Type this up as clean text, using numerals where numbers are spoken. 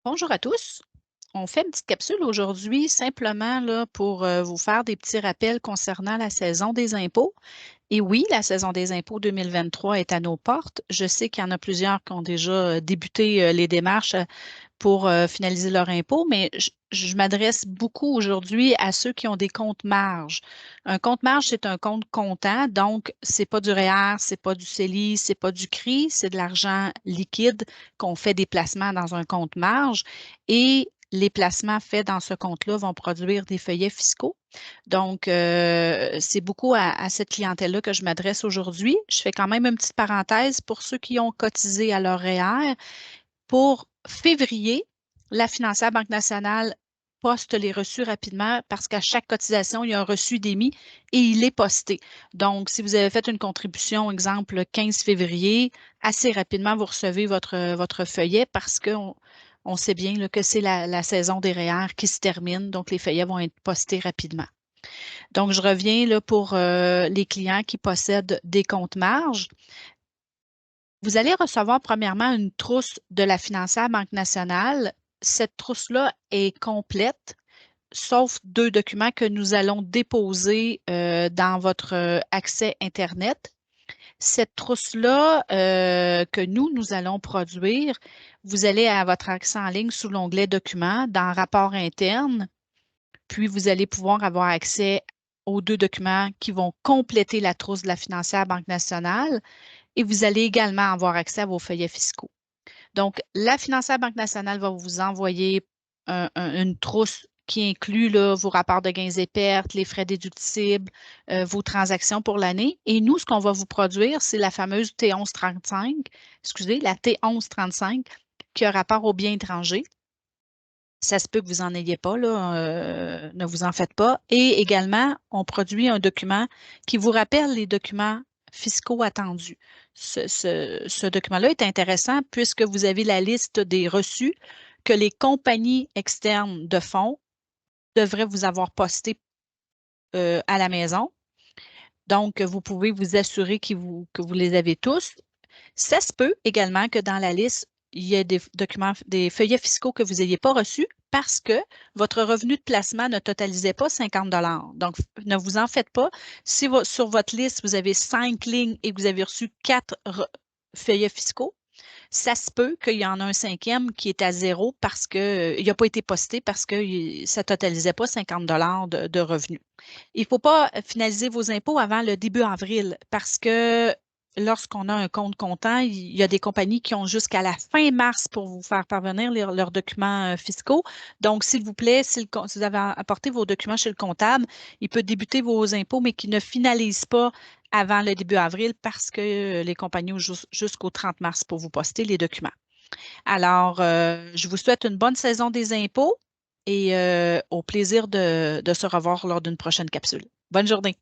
Bonjour à tous. On fait une petite capsule aujourd'hui simplement là, pour vous faire des petits rappels concernant la saison des impôts. Et oui, la saison des impôts 2023 est à nos portes. Je sais qu'il y en a plusieurs qui ont déjà débuté les démarches pour finaliser leur impôt, mais je m'adresse beaucoup aujourd'hui à ceux qui ont des comptes marge. Un compte marge, c'est un compte comptant, donc c'est pas du REER, c'est pas du CELI, c'est pas du CRI, c'est de l'argent liquide qu'on fait des placements dans un compte marge et les placements faits dans ce compte-là vont produire des feuillets fiscaux. Donc, c'est beaucoup à cette clientèle-là que je m'adresse aujourd'hui. Je fais quand même une petite parenthèse pour ceux qui ont cotisé à leur REER. Pour février, la financière Banque nationale poste les reçus rapidement parce qu'à chaque cotisation, il y a un reçu d'émis et il est posté. Donc, si vous avez fait une contribution, exemple, le 15 février, assez rapidement, vous recevez votre feuillet parce qu'on on sait bien là, que c'est la saison des REER qui se termine. Donc, les feuillets vont être postés rapidement. Donc, je reviens là, pour les clients qui possèdent des comptes marge. Vous allez recevoir premièrement une trousse de la financière Banque nationale. Cette trousse-là est complète, sauf deux documents que nous allons déposer dans votre accès Internet. Cette trousse-là que nous allons produire, vous allez à votre accès en ligne sous l'onglet Documents, dans Rapport interne, puis vous allez pouvoir avoir accès aux deux documents qui vont compléter la trousse de la financière Banque nationale et vous allez également avoir accès à vos feuillets fiscaux. Donc, la financière Banque nationale va vous envoyer une trousse qui inclut là, vos rapports de gains et pertes, les frais déductibles, vos transactions pour l'année. Et nous, ce qu'on va vous produire, c'est la fameuse T1135, excusez, la T1135 qui a rapport aux biens étrangers. Ça se peut que vous n'en ayez pas, là, ne vous en faites pas. Et également, on produit un document qui vous rappelle les documents fiscaux attendus. Ce document-là est intéressant puisque vous avez la liste des reçus que les compagnies externes de fonds devraient vous avoir postés à la maison. Donc, vous pouvez vous assurer que vous les avez tous. Ça se peut également que dans la liste, il y ait des documents, des feuillets fiscaux que vous n'ayez pas reçus parce que votre revenu de placement ne totalisait pas 50 dollars. Donc, ne vous en faites pas. Si sur votre liste, vous avez 5 lignes et que vous avez reçu 4 feuillets fiscaux, ça se peut qu'il y en a un cinquième qui est à zéro parce qu'il n'a pas été posté parce que ça ne totalisait pas 50 dollars de revenus. Il ne faut pas finaliser vos impôts avant le début avril parce que lorsqu'on a un compte comptant, il y a des compagnies qui ont jusqu'à la fin mars pour vous faire parvenir leurs documents fiscaux. Donc, s'il vous plaît, si vous avez apporté vos documents chez le comptable, il peut débuter vos impôts, mais qui ne finalise pas avant le début avril parce que les compagnies ont jusqu'au 30 mars pour vous poster les documents. Alors, je vous souhaite une bonne saison des impôts et au plaisir de se revoir lors d'une prochaine capsule. Bonne journée.